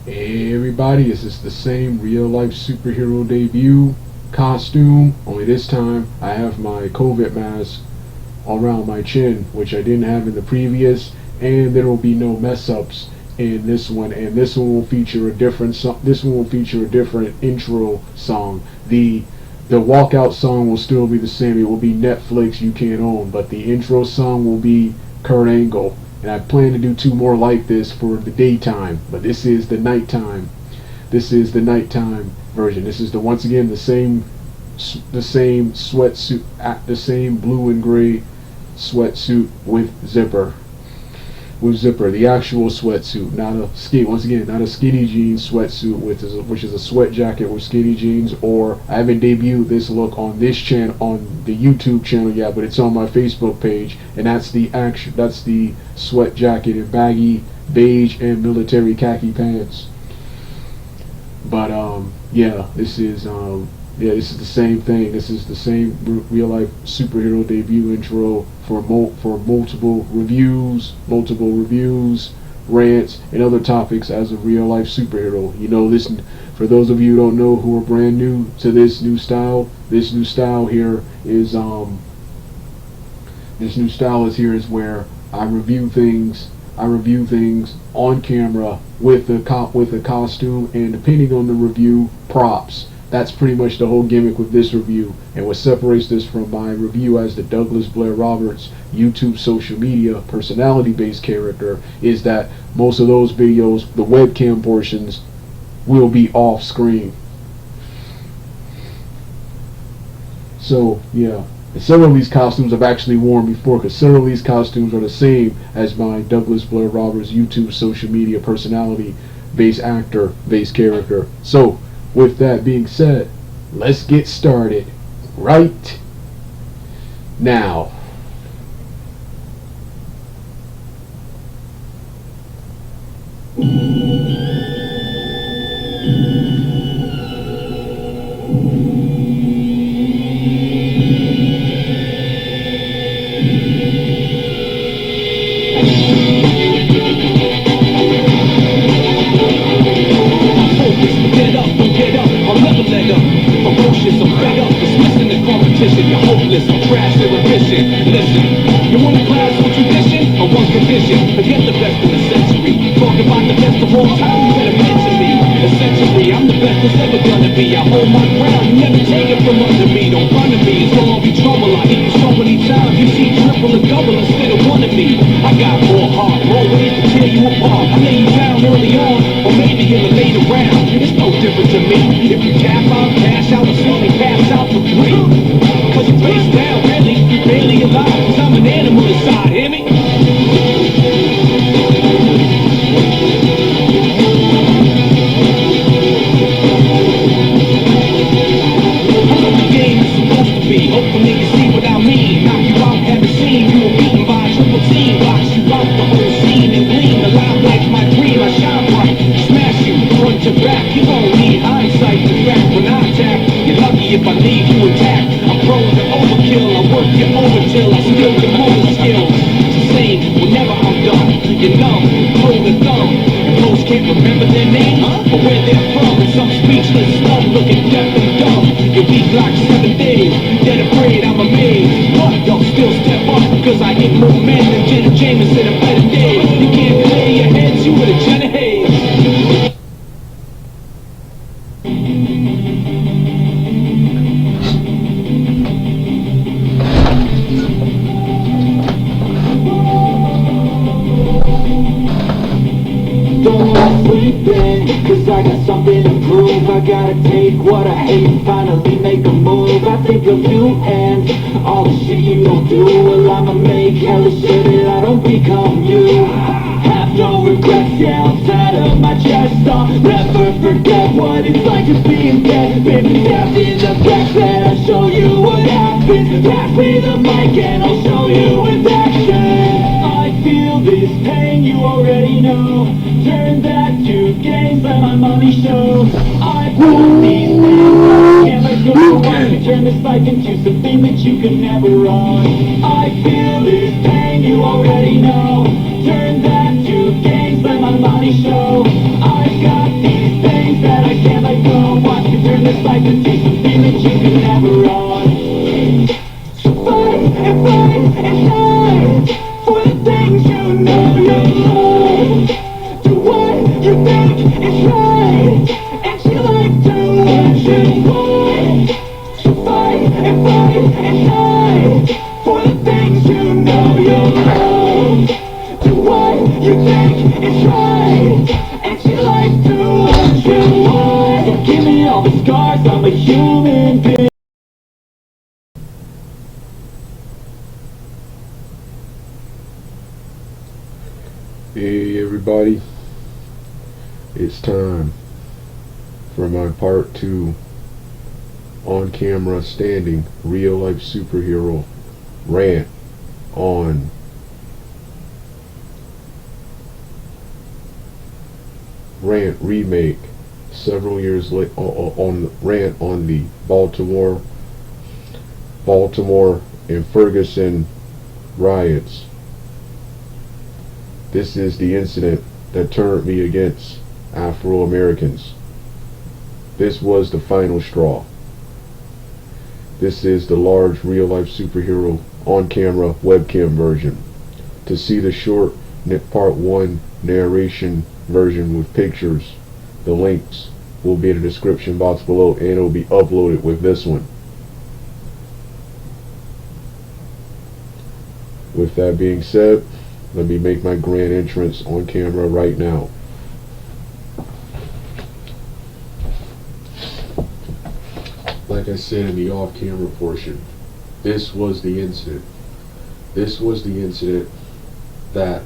Hey everybody, this is the same real life superhero debut costume, only this time I have my COVID mask around my chin, which I didn't have in the previous, and there will be no mess ups in this one, and this one will feature a different intro song. The walkout song will still be the same. It will be Netflix You Can't Own, but the intro song will be Kurt Angle. And I plan to do two more like this for the daytime, but this is the nighttime. This is the nighttime version. This is once again the same sweatsuit, the same blue and gray sweatsuit with zipper. The actual sweatsuit, not a skinny jeans sweatsuit which is a sweat jacket with skinny jeans. Or I haven't debuted this look on this channel, on the YouTube channel yet, but it's on my Facebook page, and that's the sweat jacket in baggy beige and military khaki pants. But this is the same thing. This is the same real life superhero debut intro for multiple reviews, rants, and other topics as a real life superhero. Listen, for those of you who don't know, who are brand new to this new style here is where I review things on camera with a costume, and depending on the review, props. That's pretty much the whole gimmick with this review. And what separates this from my review as the Douglas Blair Roberts YouTube social media personality-based character is that most of those videos, the webcam portions, will be off screen. So yeah, and several of these costumes I've actually worn before, because several of these costumes are the same as my Douglas Blair Roberts YouTube social media personality-based actor-based character. So with that being said, let's get started right now. You're hopeless, I'm trash and efficient. Listen, you want to class on tradition or one condition? Forget the best of the century. Talk about the best of all time, you better mention me. Essentially, I'm the best that's ever gonna be. I hold my ground, you never take it from under me. Don't run to me, it's gonna be trouble. I hit you so many times, you see triple and double instead of one of me. I got more heart, more ways to tear you apart. I lay you down early on, or maybe in the later round. It's no different to me. If you tap out, cash out, or slowly pass out for free. Cause you're face down, really, you're barely alive. Cause I'm an animal inside, hear me? I know the game is supposed to be. Hopefully you see what I mean. Knock you out, haven't seen. You were beaten by a triple team. Box you out the whole scene and gleam. The limelike's my dream, I shine bright. Smash you, front to back. You don't need hindsight. In fact, when I attack, you're lucky if I leave you intact. I'm prone to overkill, I work you over till I steal your motor skills. It's the same whenever I'm done. You're numb, hold the thumb. And those can't remember their name or where they're from. And some speechless, stuff looking deaf and dumb. You're weak like 7 days, dead afraid I'm amazed. But y'all still step up, cause I hit more men than Jenna Jameson in better days. You can't clear your heads, you with a Jenna Hayes. Cause I got something to prove. I gotta take what I hate and finally make a move. I think of you and all the shit you don't do. Well, I'ma make hella sure that I don't become you. Have no regrets, yeah, outside of my chest. I'll never forget what it's like to be in debt. Been stabbed in the back bed, I'll show you what happens. Pass me the mic and I'll show you with action. I feel this pain, you already know. Turn that to games, let my money show. I put these things I can't let go. I can turn this life into something that you can never own. I feel this pain, you already know. Turn that to games, let my money show. I've got You think it's right, and she likes to watch you lie. Give me all the scars, I'm a human being. Hey everybody, it's time for my part 2 on camera standing real life superhero rant on Rant remake several years late on Rant on the Baltimore and Ferguson riots. This is the incident that turned me against Afro-Americans. This was the final straw. This is the large real-life superhero on-camera webcam version. To see the short part 1 narration version with pictures, the links will be in the description box below, and it will be uploaded with this one. With that being said, let me make my grand entrance on camera right now. Like I said in the off-camera portion, this was the incident. This was the incident that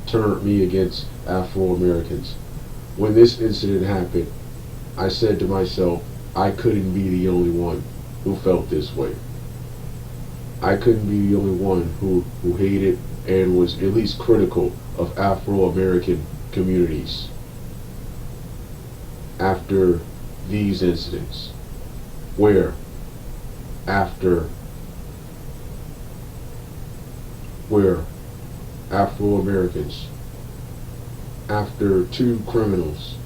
turned me against Afro-Americans. When this incident happened, I said to myself, I couldn't be the only one who felt this way. I couldn't be the only one who hated and was at least critical of Afro-American communities after these incidents, where Afro-Americans, after 2 criminals,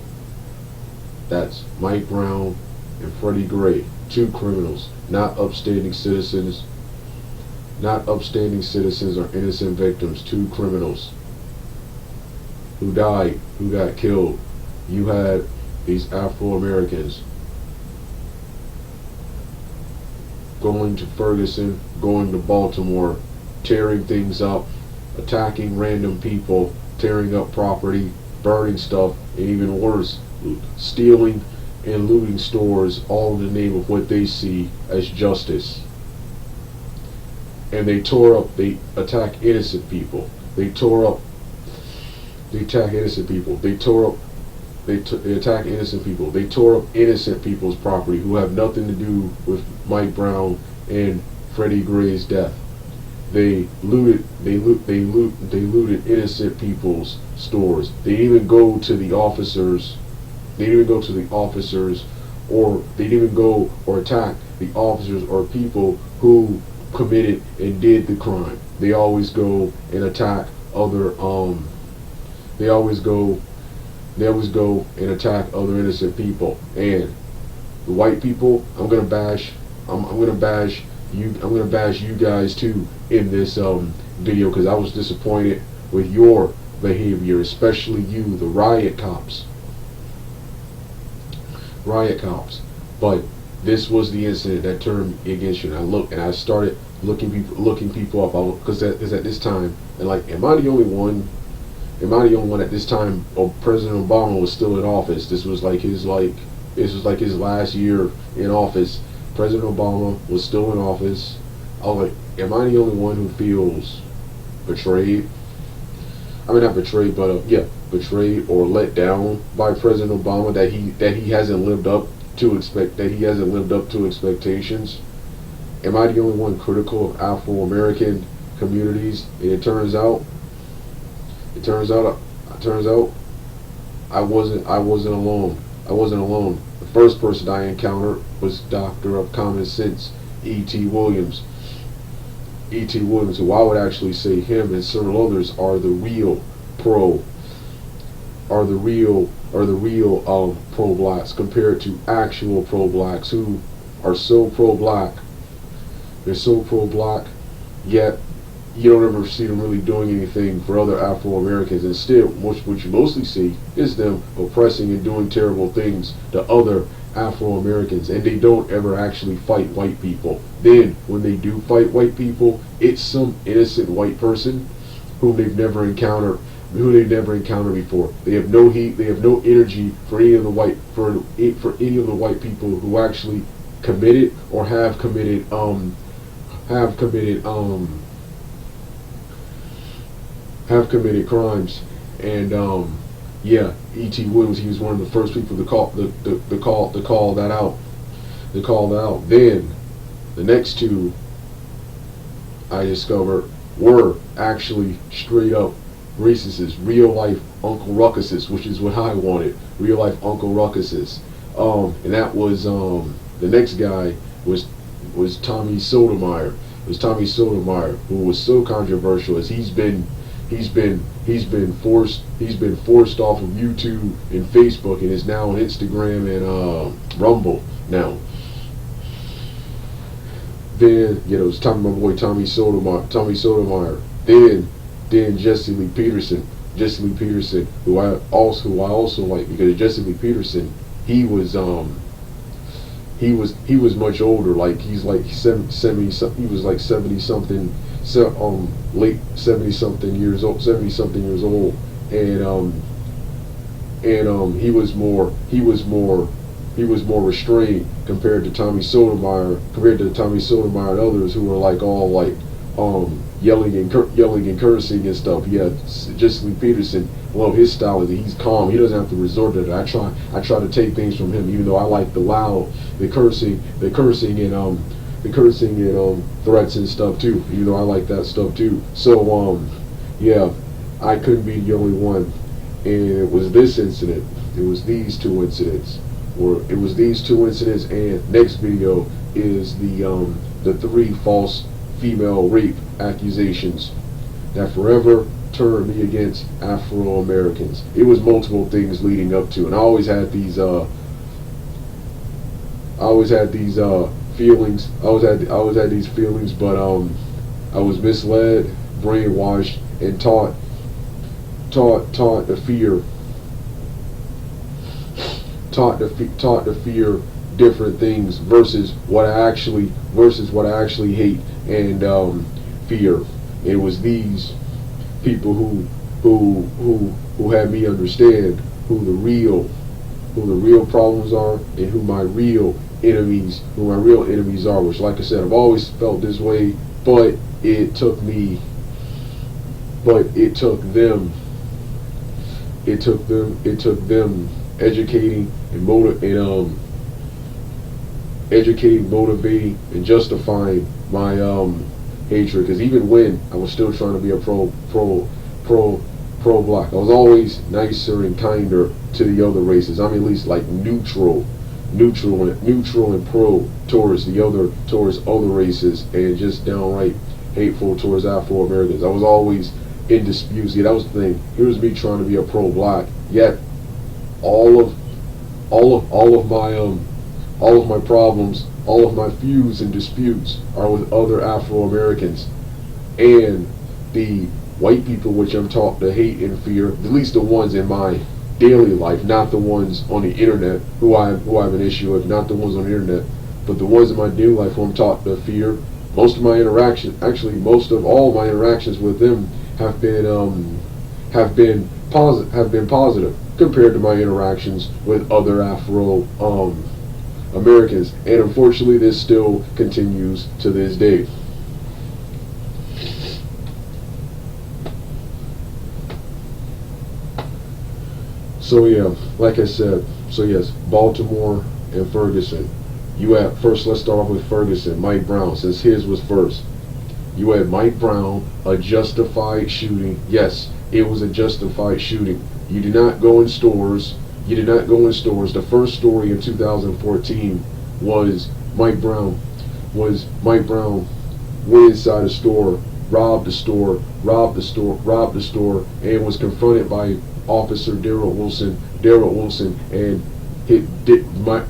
that's Mike Brown and Freddie Gray, 2 criminals, not upstanding citizens or innocent victims, 2 criminals who died, who got killed. You had these Afro-Americans going to Ferguson, going to Baltimore, tearing things up, attacking random people, tearing up property, burning stuff, and even worse, stealing and looting stores, all in the name of what they see as justice. And they attack innocent people. They attack innocent people. They attack innocent people. They tore up innocent people's property who have nothing to do with Mike Brown and Freddie Gray's death. They looted innocent people's stores. They didn't even go to the officers. They didn't even go to the officers, or they didn't even go or attack the officers or people who committed and did the crime. They always go and attack other they always go and attack other innocent people. And the white people, I'm gonna bash you guys too in this video, because I was disappointed with your behavior, especially you, the riot cops. But this was the incident that turned me against you. And I started looking people up, because at this time, and like, am I the only one at this time? President Obama was still in office. This was like his last year in office. President Obama was still in office. I was like, am I the only one who feels betrayed? I mean, not betrayed, but betrayed or let down by President Obama, that he hasn't lived up to expectations. Am I the only one critical of Afro-American communities? And it turns out I wasn't alone. The first person I encountered was Doctor of Common Sense, E.T. Williams. E.T. Williams, who I would actually say him and several others are the real pro-blacks, compared to actual pro-blacks who are so pro-black. They're so pro-black, yet you don't ever see them really doing anything for other Afro-Americans. Instead, what you mostly see is them oppressing and doing terrible things to other Afro-Americans, and they don't ever actually fight white people. Then, when they do fight white people, it's some innocent white person whom they've never encountered who they never encountered before. They have no heat. They have no energy for any of the white any of the white people who actually committed or have committed crimes. And yeah, E.T. Williams, he was one of the first people to call that out. Then the next two I discovered were actually straight up racists, real life Uncle Ruckuses, which is what I wanted. Real life Uncle Ruckuses. And that was the next guy was Tommy Sotomayor. It was Tommy Sotomayor, who was so controversial as he's been forced off of YouTube and Facebook, and is now on Instagram and Rumble now. Then it was my boy Tommy Sotomayor. Then Jesse Lee Peterson, who I also like, because Jesse Lee Peterson, he was much older, like he's like 70 he was like 70 something, late 70 something years old, and he was more restrained compared to Tommy Sotomayor and others who were like all like yelling and cursing and stuff. Yeah, Jesse Lee Peterson, well, his style is he's calm. He doesn't have to resort to that. I try to take things from him, even though I like the loud, the cursing and threats and stuff too. Even though I like that stuff too. So yeah, I couldn't be the only one. And it was this incident. It was these two incidents. And next video is the 3 false female rape accusations that forever turned me against Afro Americans. It was multiple things leading up to, and I always had these feelings. But I was misled, brainwashed, and taught to fear different things versus what I actually hate and fear. It was these people who had me understand who the real problems are and who my real enemies are, which, like I said, I've always felt this way, but it took them educating and motivating and justifying my hatred, because even when I was still trying to be a pro-black, I was always nicer and kinder to the other races. I'm at least like neutral and pro towards other races, and just downright hateful towards Afro Americans. I was always in dispute. See, that was the thing. Here was me trying to be a pro-black, yet all of my problems, all of my feuds and disputes are with other Afro Americans, and the white people which I'm taught to hate and fear, at least the ones in my daily life, not the ones on the internet who I have an issue with, not the ones on the internet, but the ones in my daily life who I'm taught to fear. Most of all my interactions with them have been positive compared to my interactions with other Afro Americans, and unfortunately this still continues to this day. So yeah, like I said, so yes, Baltimore and Ferguson. First, let's start off with Ferguson, Mike Brown, since his was first. You had Mike Brown, a justified shooting. Yes, it was a justified shooting. You did not go in stores. The first story in 2014 was Mike Brown went inside a store, robbed the store, and was confronted by Officer Daryl Wilson, and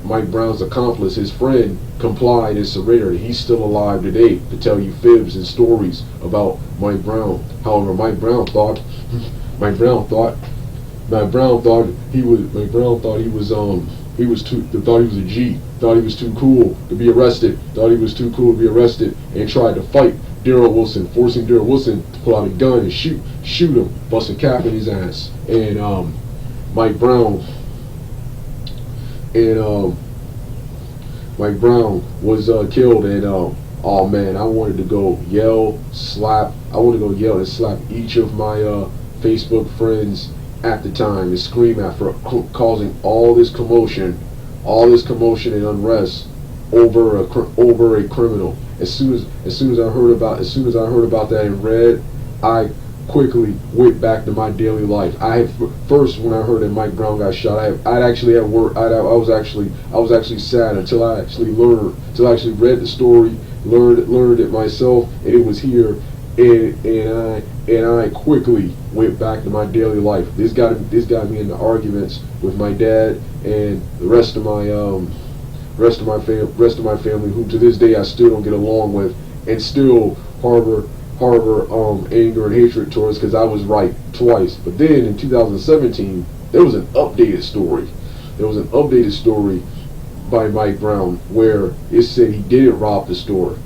Mike Brown's accomplice, his friend, complied and surrendered. He's still alive today to tell you fibs and stories about Mike Brown. However, Mike Brown thought he was a G. Thought he was too cool to be arrested. And tried to fight Daryl Wilson, forcing Daryl Wilson to pull out a gun and shoot him, bust a cap in his ass. And Mike Brown was killed. And oh man, I wanted to go yell, slap. I wanted to go yell and slap each of my Facebook friends at the time and scream at for causing all this commotion and unrest over a criminal. As soon as I heard about that and read, I quickly went back to my daily life. First, when I heard that Mike Brown got shot, I was actually sad until I actually read the story, learned it myself, and it was here, and I quickly went back to my daily life. This got me into arguments with my dad and the rest of my family, who to this day I still don't get along with, and still harbor anger and hatred towards, because I was right twice. But then in 2017, there was an updated story. By Mike Brown where it said he didn't rob the store.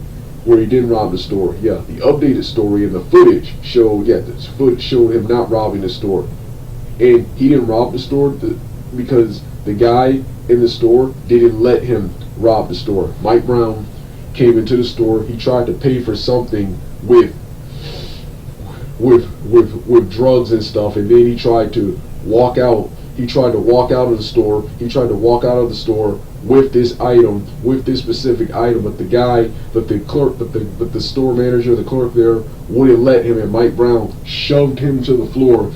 Yeah, the updated story and the footage showed him not robbing the store, and he didn't rob the store because the guy in the store didn't let him rob the store. Mike Brown came into the store. He tried to pay for something with drugs and stuff, and then he tried to walk out. He tried to walk out of the store. With this specific item, but the store manager, the clerk there, wouldn't let him, and Mike Brown shoved him to the floor,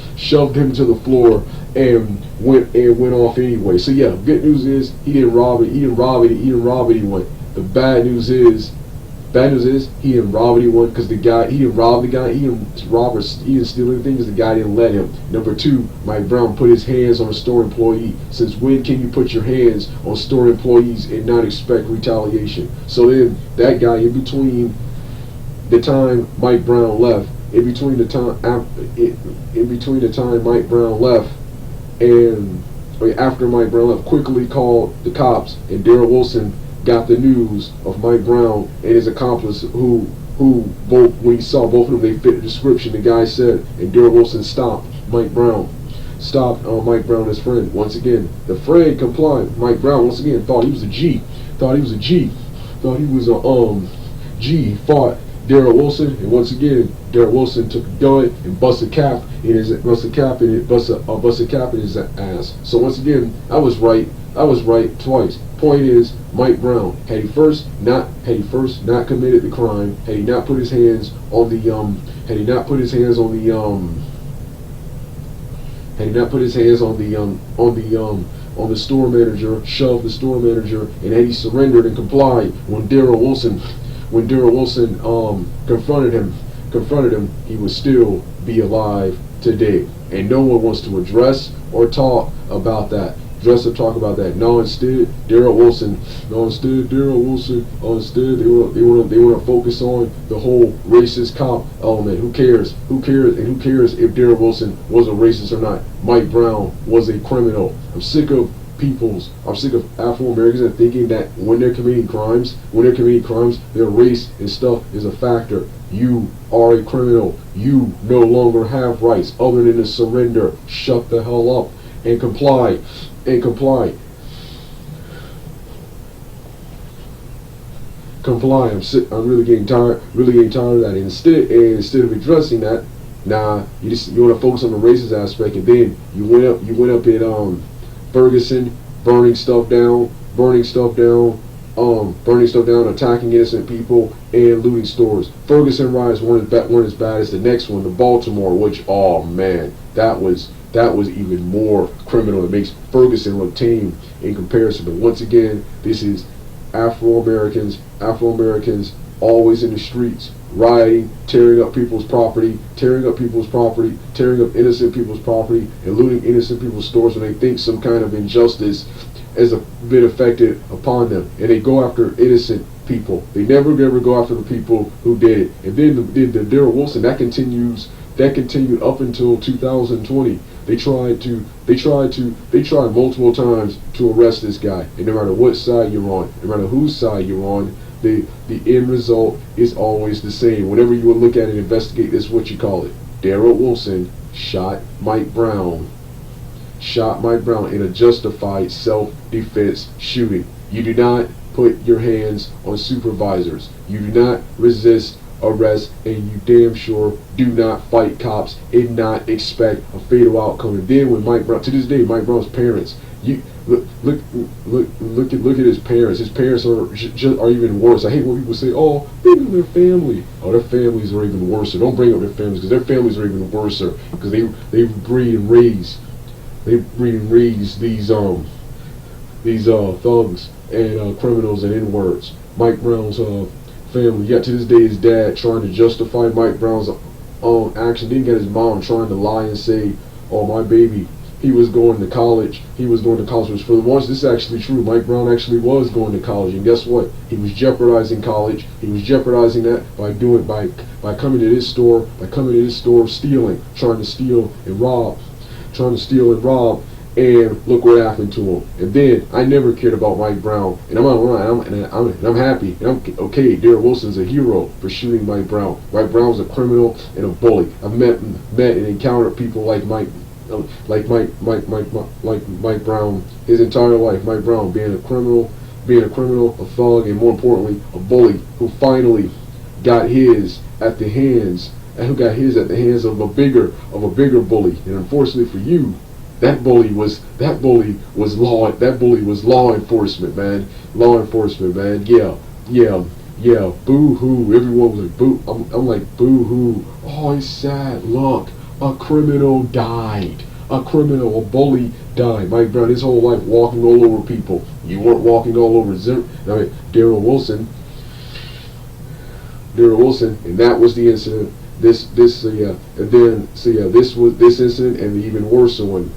and went off anyway. So yeah, good news is he didn't rob anyone. The bad news is he didn't rob anyone, because he didn't steal anything because the guy didn't let him. Number two, Mike Brown put his hands on a store employee. Since when can you put your hands on store employees and not expect retaliation? So then that guy, in between the time Mike Brown left, after Mike Brown left, quickly called the cops, and Daryl Wilson got the news of Mike Brown and his accomplice, who both, when he saw both of them, they fit the description. The guy said, and Daryl Wilson stopped Mike Brown, his friend. Once again, the friend complied. Mike Brown once again thought he was a G. He fought Daryl Wilson, and once again, Daryl Wilson took a gun and busted a cap in his ass. So once again, I was right twice. Point is, Mike Brown, had he first not committed the crime, had he not put his hands on the store manager, shoved the store manager, and had he surrendered and complied when Daryl Wilson confronted him, he would still be alive today. And no one wants to address or talk about that. No, instead, Daryl Wilson, they want to focus on the whole racist cop element. Who cares if Daryl Wilson was a racist or not? Mike Brown was a criminal. I'm sick of Afro-Americans that thinking that when they're committing crimes, their race and stuff is a factor. You are a criminal. You no longer have rights other than to surrender. Shut the hell up and comply. I'm really getting tired of that. Instead of addressing that, you want to focus on the racist aspect, and then you went up in Ferguson, burning stuff down, attacking innocent people, and looting stores. Ferguson Riots weren't as bad as the next one, the Baltimore, which, oh man, that was even more criminal. It makes Ferguson look tame in comparison. But once again, this is Afro-Americans always in the streets, rioting, tearing up innocent people's property, and looting innocent people's stores when they think some kind of injustice has been affected upon them. And they go after innocent people. They never ever go after the people who did it. And then the Daryl Wilson, that continued up until 2020. They tried multiple times to arrest this guy. And no matter what side you're on, no matter whose side you're on, the end result is always the same. Whenever you would look at it, investigate, this is what you call it. Darrell Wilson shot Mike Brown in a justified self-defense shooting. You do not put your hands on supervisors. You do not resist arrest, and you damn sure do not fight cops and not expect a fatal outcome. And then when Mike Brown, to this day, Mike Brown's parents, you look at his parents. His parents are even worse. I hate when people say, "Oh, think of their family." Oh, their families are even worse. Don't bring up their families, because their families are even worse, because they breed and raise these thugs and criminals and N-words. Mike Brown's family, yet to this day, his dad trying to justify Mike Brown's action. Didn't get his mom trying to lie and say, "Oh, my baby, he was going to college. He was going to college." Which, for once, this is actually true. Mike Brown actually was going to college, and guess what? He was jeopardizing college. He was jeopardizing that by coming to this store, stealing, trying to steal and rob. And look what happened to him. And then I never cared about Mike Brown, and I'm happy. And I'm okay. Darrell Wilson's a hero for shooting Mike Brown. Mike Brown's a criminal and a bully. I've met and encountered people like Mike Brown his entire life. Mike Brown being a criminal, a thug, and more importantly, a bully who finally got his at the hands of a bigger bully. And unfortunately for you, that bully was law enforcement, man. Yeah. Boo hoo. Everyone was like, boo. I'm like, boo hoo. Oh, it's sad. Look, a criminal died. A bully died. Mike Brown, his whole life walking all over people. You weren't walking all over Darrell Wilson, and that was the incident. This incident, and the even worse one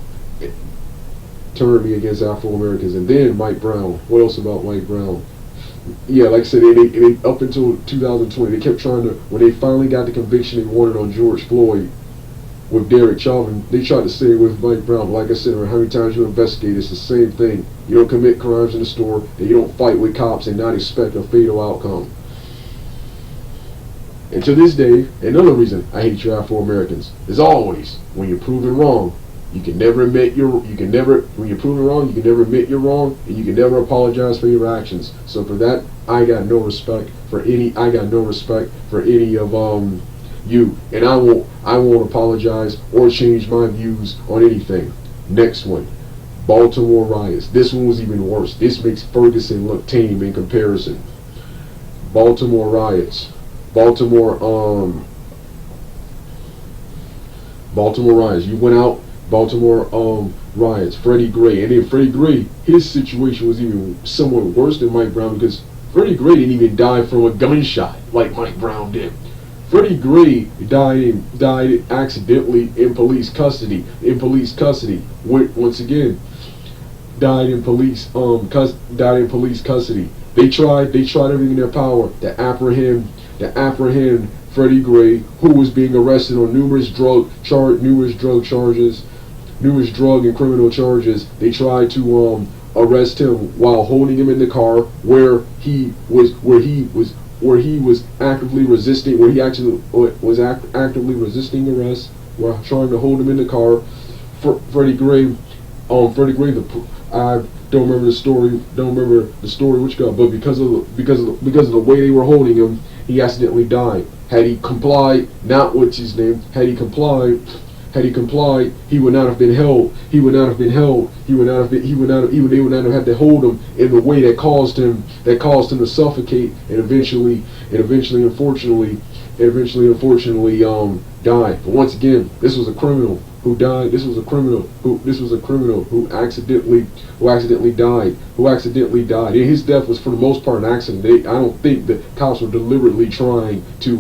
turned me against Afro Americans. And then Mike Brown. What else about Mike Brown? Yeah, like I said, they up until 2020, they kept trying to. When they finally got the conviction they wanted on George Floyd with Derek Chauvin, they tried to say it with Mike Brown. But like I said, how many times you investigate, it's the same thing. You don't commit crimes in the store, and you don't fight with cops and not expect a fatal outcome. And to this day, another reason I hate you Afro Americans is always when you're proven wrong, when you're proven wrong, you can never admit you're wrong, and you can never apologize for your actions. So for that, I got no respect for any of you, and I won't apologize or change my views on anything. Next one, Baltimore Riots. This one was even worse. This makes Ferguson look tame in comparison. Baltimore Riots. Baltimore Riots. You went out. Baltimore Riots. Freddie Gray. And then Freddie Gray, his situation was even somewhat worse than Mike Brown, because Freddie Gray didn't even die from a gunshot like Mike Brown did. Freddie Gray died accidentally in police custody. Once again, died in police custody. They tried everything in their power to apprehend Freddie Gray, who was being arrested on numerous drug and criminal charges. They tried to arrest him while holding him in the car, where he was actively resisting, where he actually was actively resisting arrest, while trying to hold him in the car. Freddie Gray, I don't remember the story. Which got, but because of the way they were holding him, he accidentally died. Had he complied, had he complied, he would not have been held. They would not have had to hold him in the way that caused him to suffocate and eventually unfortunately die. But once again, this was a criminal who died. This was a criminal who accidentally died. And his death was, for the most part, an accident. I don't think the cops were deliberately trying to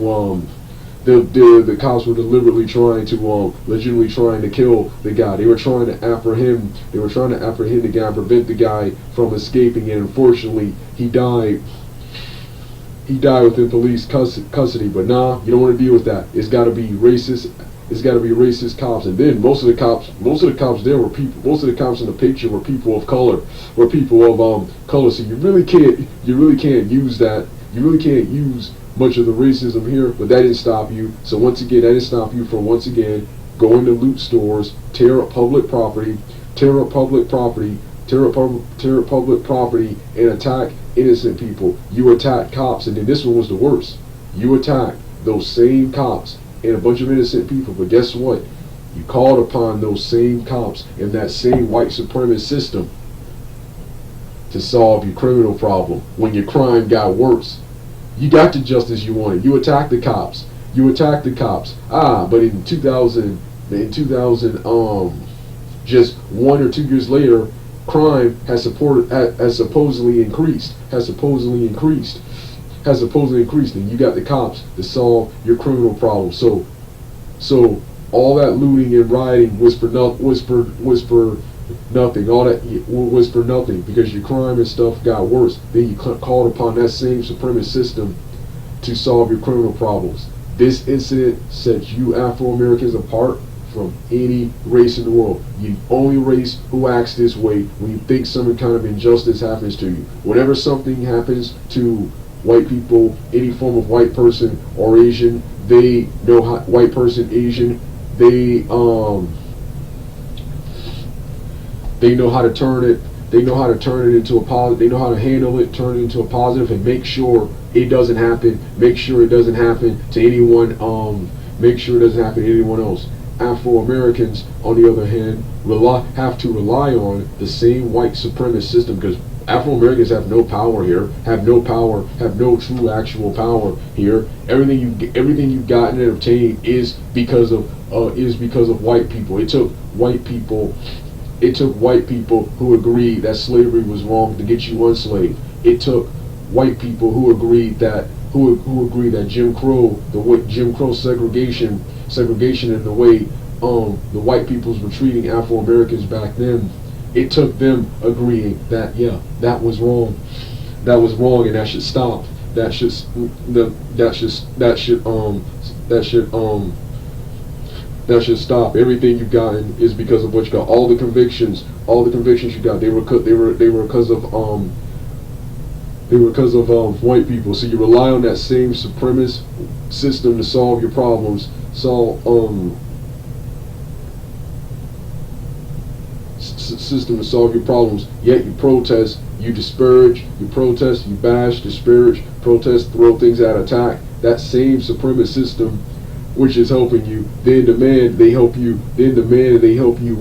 the cops were legitimately trying to kill the guy. They were trying to apprehend the guy and prevent the guy from escaping, and unfortunately he died within police custody. But nah, you don't want to deal with that. It's got to be racist cops. And then most of the cops there were people. Most of the cops in the picture were people of color. So you really can't use that You really can't use much of the racism here, but that didn't stop you. So once again, that didn't stop you from once again going to loot stores, tear up public property, tear up public property, tear up public property, and attack innocent people. You attack cops, and then this one was the worst. You attack those same cops and a bunch of innocent people, but guess what? You called upon those same cops and that same white supremacist system to solve your criminal problem when your crime got worse. You got the justice you wanted. You attacked the cops. You attacked the cops. But in 2000, just 1 or 2 years later, crime has supposedly increased, and you got the cops to solve your criminal problem. So all that looting and rioting was for nothing. All that was for nothing because your crime and stuff got worse. Then you called upon that same supremacist system to solve your criminal problems. This incident sets you Afro-Americans apart from any race in the world. You only race who acts this way when you think some kind of injustice happens to you. Whenever something happens to white people, any form of white person or Asian, they know how, white person, Asian, they know how to turn it. They know how to turn it into a positive. They know how to handle it, turn it into a positive, and make sure it doesn't happen. Make sure it doesn't happen to anyone. Make sure it doesn't happen to anyone else. Afro-Americans, on the other hand, have to rely on the same white supremacist system because Afro-Americans have no power here. Have no true actual power here. Everything you've gotten and obtained is because of white people. It took white people who agreed that slavery was wrong to get you enslaved. It took white people who agreed that Jim Crow, Jim Crow segregation and the way the white peoples were treating Afro-Americans back then. It took them agreeing that that was wrong, and that should stop. That should stop. Everything you've gotten is because of what you got. All the convictions you got, they were because of white people. So you rely on that same supremacist system to solve your problems. System to solve your problems. Yet you protest, you disparage, you protest, you bash, disparage, protest, throw things at attack. That same supremacist system, which is helping you, then demand they help you. Then demand they help you.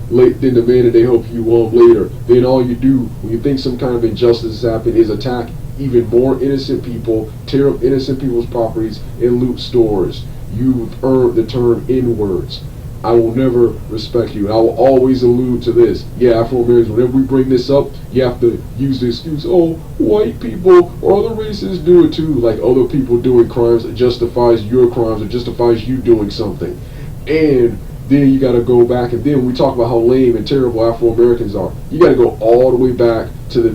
Then demand they help you later. Then all you do when you think some kind of injustice has happened is attack even more innocent people, tear up innocent people's properties, and loot stores. You've earned the term N-words. I will never respect you. I will always allude to this. Yeah, Afro-Americans, whenever we bring this up, you have to use the excuse, oh, white people or other races do it too. Like other people doing crimes, it justifies your crimes, it justifies you doing something. And then you got to go back, and then we talk about how lame and terrible Afro-Americans are. You got to go all the way back to the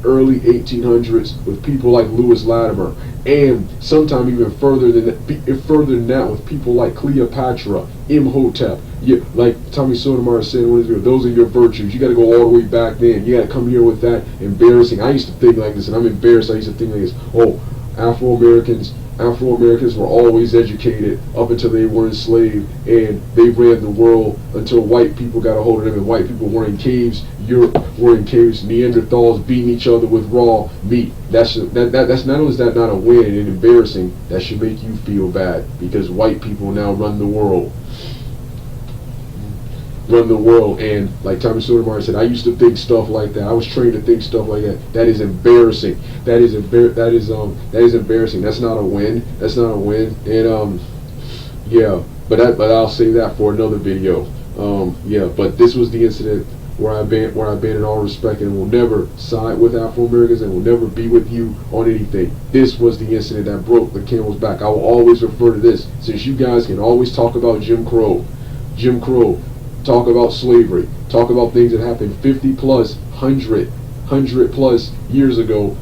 early 1800s with people like Lewis Latimer, and sometime even further than that with people like Cleopatra, Imhotep. Yeah, like Tommy Sotomayor said in one of his videos, those are your virtues. You got to go all the way back then. You got to come here with that embarrassing. I used to think like this, and I'm embarrassed. I used to think like this. Oh, Afro-Americans were always educated up until they were enslaved, and they ran the world until white people got a hold of them, and white people were in caves. Were in caves. Neanderthals beating each other with raw meat. That's not only is that not a win and embarrassing, that should make you feel bad because white people now run the world. And like Tommy Sotomayor said, I used to think stuff like that. I was trained to think stuff like that. That is embarrassing. That is embarrassing. That's not a win. And but I'll save that for another video. But this was the incident where I ban in all respect and will never side with Afro-Americans and will never be with you on anything. This was the incident that broke the camel's back. I will always refer to this, since you guys can always talk about Jim Crow, talk about slavery, talk about things that happened 50 plus, 100 plus years ago,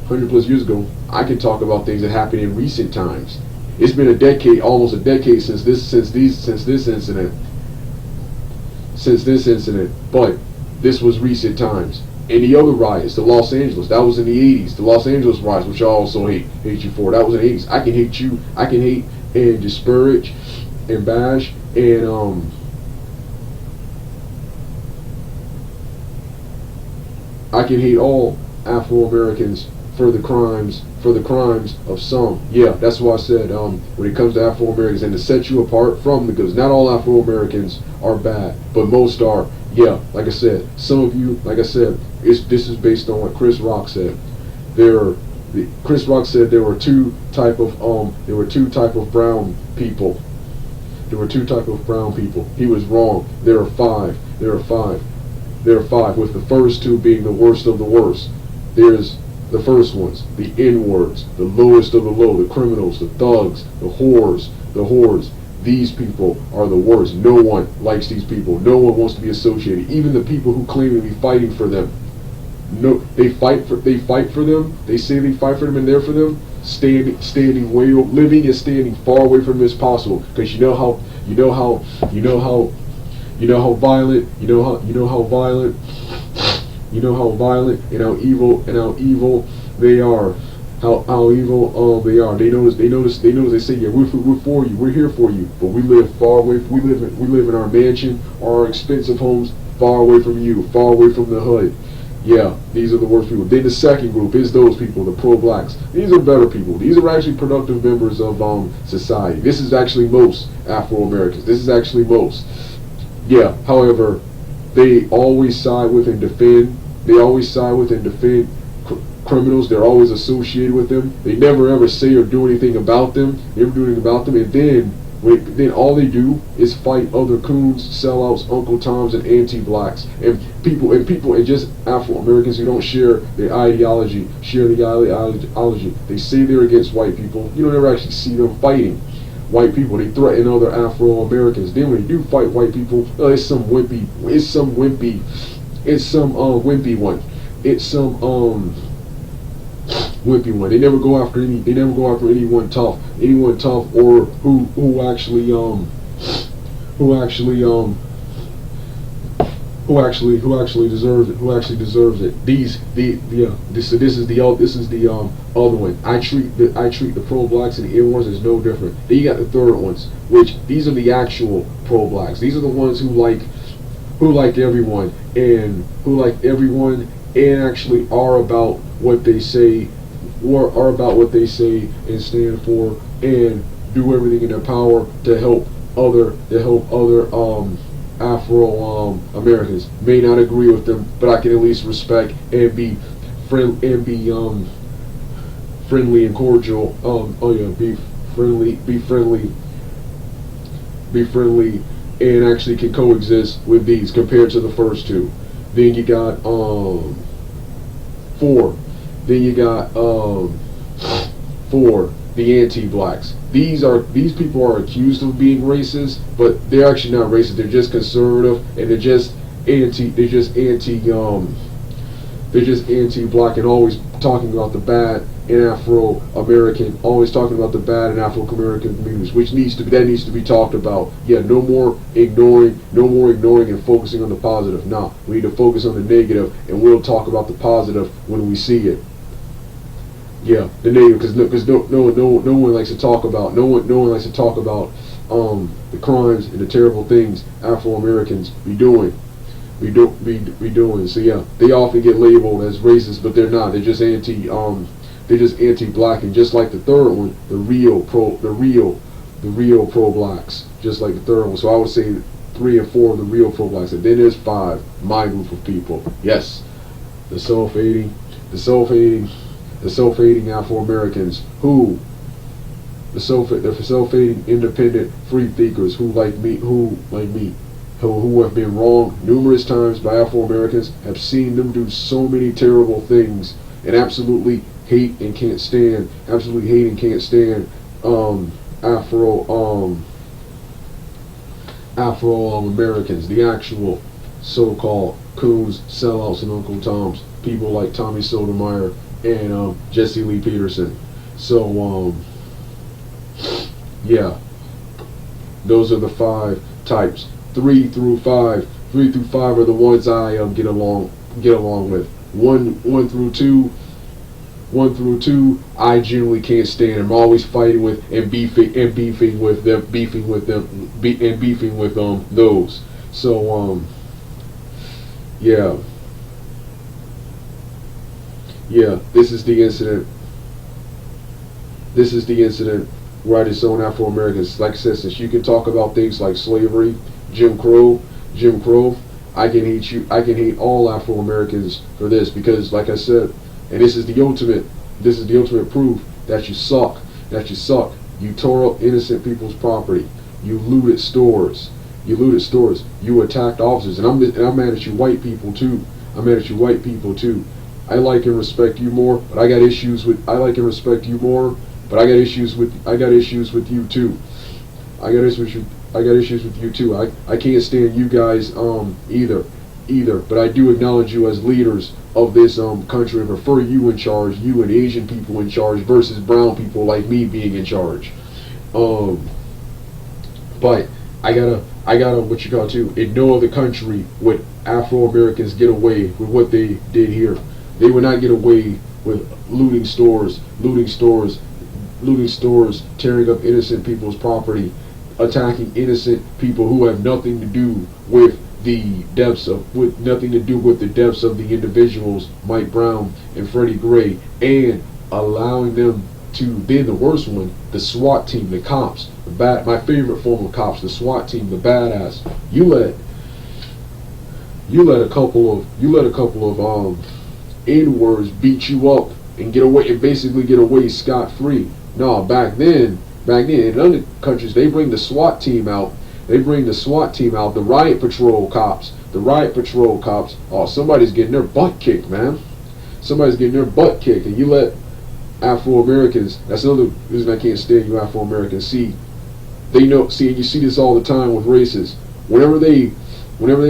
I can talk about things that happened in recent times. It's been almost a decade since this incident, but this was recent times. And the other riots, the Los Angeles, that was in the 80s. The Los Angeles riots, which I also hate you for. That was in the 80s. I can hate you. I can hate and disparage and bash and I can hate all Afro-Americans for the crimes of some. Yeah, that's why I said when it comes to Afro-Americans, and to set you apart from, because not all Afro-Americans are bad, but most are. Yeah, like I said, some of you, like I said, this is based on what Chris Rock said. Chris Rock said there were two type of brown people. There were two type of brown people. He was wrong. There are five. There are five. There are five, with the first two being the worst of the worst. There's the first ones, the N-words, the lowest of the low, the criminals, the thugs, the whores. These people are the worst. No one likes these people. No one wants to be associated. Even the people who claim to be fighting for them. No, they fight for them. They say they fight for them and they're for them. Living and standing far away from them as possible. Because you know how violent and how evil they are. How evil they are. They notice. They say, yeah, we're for you. We're here for you. But we live far away. We live in our mansion or our expensive homes, far away from you, far away from the hood. Yeah, these are the worst people. Then the second group is those people, the pro-blacks. These are better people. These are actually productive members of society. This is actually most Afro-Americans. This is actually most. Yeah, however, they always side with and defend. Criminals. They're always associated with them. They never ever say or do anything about them. And then all they do is fight other coons, sellouts, Uncle Toms, and anti-blacks, and just Afro-Americans who don't share their ideology. They say they're against white people. You don't ever actually see them fighting white people. They threaten other Afro-Americans. Then when they do fight white people, it's some wimpy one. They never go after anyone tough or who actually deserves it. This is the other one. I treat the pro-blacks and the N-ones as no different. Then you got the third ones, which these are the actual pro-blacks. These are the ones who like everyone and actually are about what they say and stand for, and do everything in their power to help other Afro Americans. May not agree with them, but I can at least respect and be friendly and cordial. Be friendly and actually can coexist with these compared to the first two. Then you got four. The anti-blacks. These people are accused of being racist, but they're actually not racist. They're just conservative, and they're just anti-black, and always talking about the bad in Afro-American, communities, which needs to be talked about. Yeah, no more ignoring and focusing on the positive. Nah, we need to focus on the negative, and we'll talk about the positive when we see it. Yeah, the negative, because no one likes to talk about the crimes and the terrible things Afro-Americans be doing. So yeah, they often get labeled as racist, but they're not. They're just anti-black, and just like the third one, the real pro-blacks, just like the third one. So I would say 3 and 4 of the real pro-blacks, and then there's 5, my group of people. Yes, the self-hating Afro-Americans the self-hating independent free thinkers who have been wronged numerous times by Afro-Americans, have seen them do so many terrible things, and absolutely hate and can't stand Afro-Americans, the actual so-called coons, sellouts, and Uncle Toms, people like Tommy Sotomayor and Jesse Lee Peterson. So yeah, those are the 5 types. 3 through 5 are the ones I get along with. 1 through 2. 1 through 2, I generally can't stand. I'm always fighting with and beefing with them, beefing with those. So yeah, this is the incident. This is the incident where I disown Afro Americans. Like I said, since you can talk about things like slavery, Jim Crow, I can hate you. I can hate all Afro Americans for this because, like I said, and this is the ultimate. This is the ultimate proof that you suck. That you suck. You tore up innocent people's property. You looted stores. You looted stores. You attacked officers. And I'm mad at you white people too. I'm mad at you white people too. I like and respect you more, but I got issues with. I like and respect you more, but I got issues with. I got issues with you too. I got issues with you. I got issues with you too. I can't stand you guys either. But I do acknowledge you as leaders of this country and prefer you in charge, you and Asian people in charge versus brown people like me being in charge. But I gotta what you call too. In no other country would Afro Americans get away with what they did here. They would not get away with looting stores, tearing up innocent people's property, attacking innocent people who have nothing to do with the deaths of the individuals, Mike Brown and Freddie Gray, and allowing them to, then the worst one, the SWAT team, the cops, my favorite form of cops, the SWAT team, the badass. You let a couple of N-words beat you up and get away and basically get away scot-free. No, back then in other countries they bring the SWAT team out. The riot patrol cops. Oh, somebody's getting their butt kicked, man. Somebody's getting their butt kicked, and you let Afro Americans. That's another reason I can't stand you Afro Americans. See, you see this all the time with races. Whenever they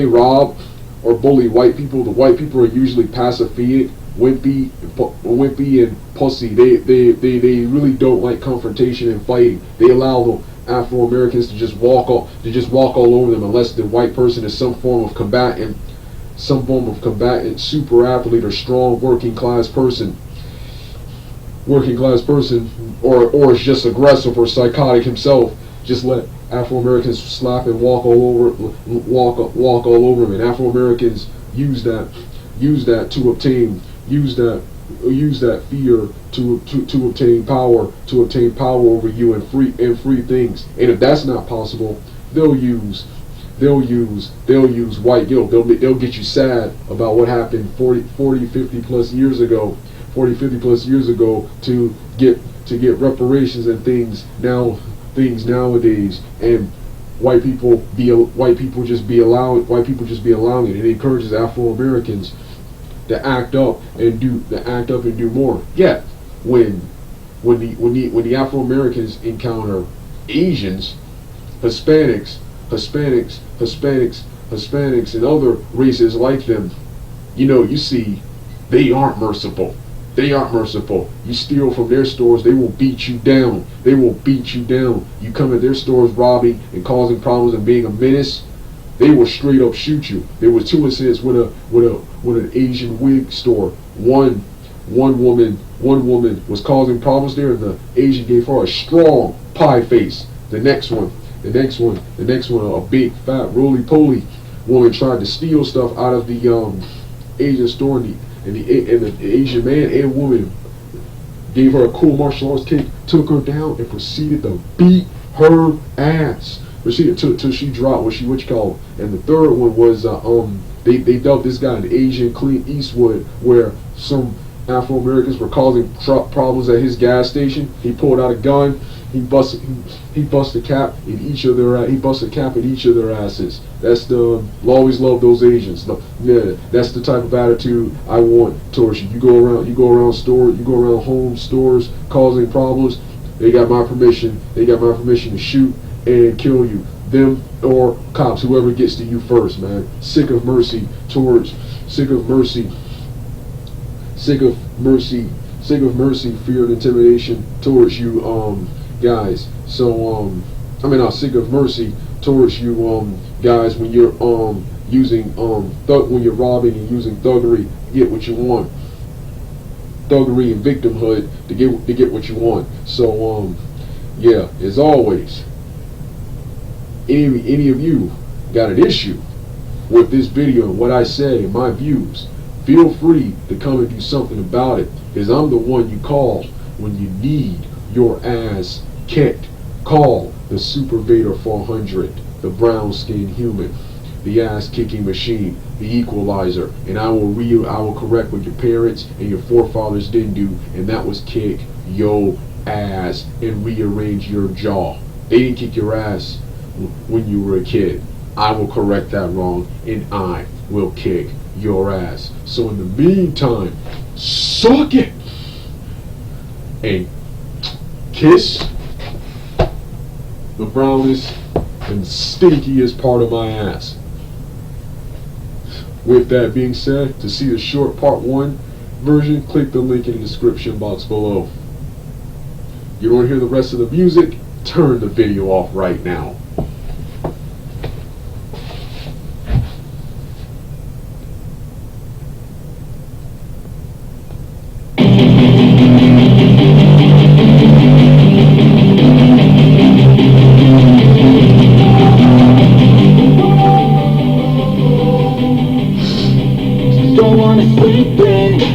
rob or bully white people, the white people are usually pacific, wimpy and pussy. They really don't like confrontation and fighting. They allow the Afro Americans to just walk all over them, unless the white person is some form of combatant, super athlete or strong working class person, or is just aggressive or psychotic himself. Just let Afro Americans slap and walk all over them, and Afro Americans use that to obtain fear to obtain power over you and free things. And if that's not possible, they'll use white guilt. They'll get you sad about what happened 40, 50 plus years ago to get reparations and things nowadays. And white people just be allowing it. It encourages Afro Americans to act up and do more. Yet when the Afro Americans encounter Asians, Hispanics, and other races like them, you see they aren't merciful. You steal from their stores, they will beat you down. You come at their stores robbing and causing problems and being a menace, they will straight up shoot you. There was 2 incidents with an Asian wig store. One woman was causing problems there, and the Asian gave her a strong pie face. The next one, a big fat roly-poly woman tried to steal stuff out of the Asian store, and the Asian man and woman gave her a cool martial arts kick, took her down, and proceeded to beat her ass. Till she dropped what you call. And the third one was they dubbed this guy an Asian Clint Eastwood, where some Afro Americans were causing problems at his gas station. He pulled out a gun. He busted a cap in each of their asses. That's the always love those Asians. That's the type of attitude I want towards you. You go around home stores causing problems. They got my permission to shoot and kill you, them or cops, whoever gets to you first, man. Sick of mercy, fear and intimidation towards you guys. So I'm sick of mercy towards you guys when you're using when you're robbing and using thuggery to get what you want. Thuggery and victimhood to get what you want. So yeah, as always, any of you got an issue with this video and what I said and my views, feel free to come and do something about it, because I'm the one you call when you need your ass kicked. Call the Super Vader 400, the brown skinned human, the ass kicking machine, the equalizer, and I will correct what your parents and your forefathers didn't do, and that was kick your ass and rearrange your jaw. They didn't kick your ass when you were a kid. I will correct that wrong, and I will kick your ass. So in the meantime, suck it and kiss the brownest and stinkiest part of my ass. With that being said, to see the short part 1 version, click the link in the description box below. You don't hear the rest of the music? Turn the video off right now.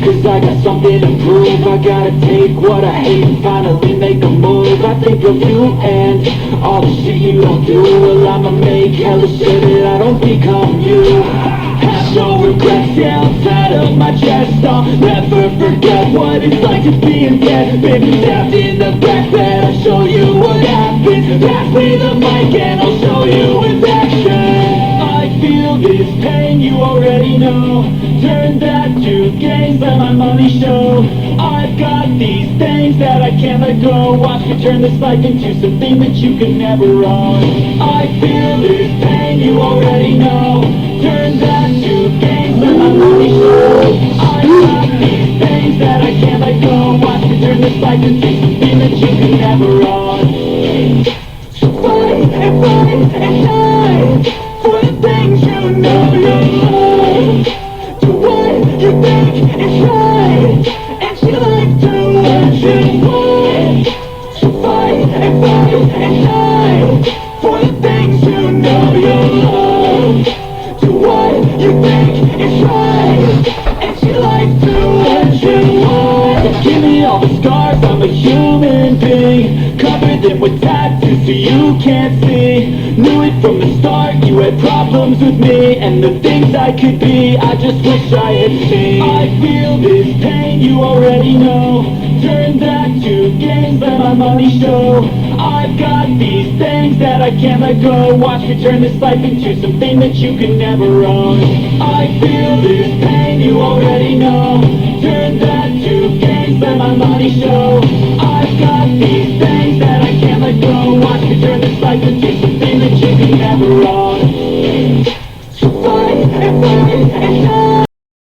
Cause I got something to prove. I gotta take what I hate and finally make a move. I think of you and all the shit you don't do. Well, I'ma make hella sure that I don't become you. Have no regrets, yeah, outside of my chest. I'll never forget what it's like to be in debt. Been stabbed in the back bed, I'll show you what happens. Pass me the mic and I'll show you with action. I feel this pain, you already know. Turn that to gains, let my money show. I've got these things that I can't let go. Watch me turn this life into something that you can never own. I feel this pain, you already know. Turn that to gains, let my money show. I've got these things that I can't let go. Watch me turn this life into something that you can never own. So fight and fight and die for the things you know you love. Do what you think is right, and you like to what you want. So fight and die for the things you know you love. Do what you think is right, and you like to what you want. Give me all the scars, I'm a human being. Cover them with tattoos so you can't see. Knew it from the start, you had problems with me and the things I could be, I just wish I had seen. I feel this pain, you already know. Turn that to gains, let my money show. I've got these things that I can't let go. Watch me turn this life into something that you can never own. I feel this pain, you already know. Turn that to gains, let my money show.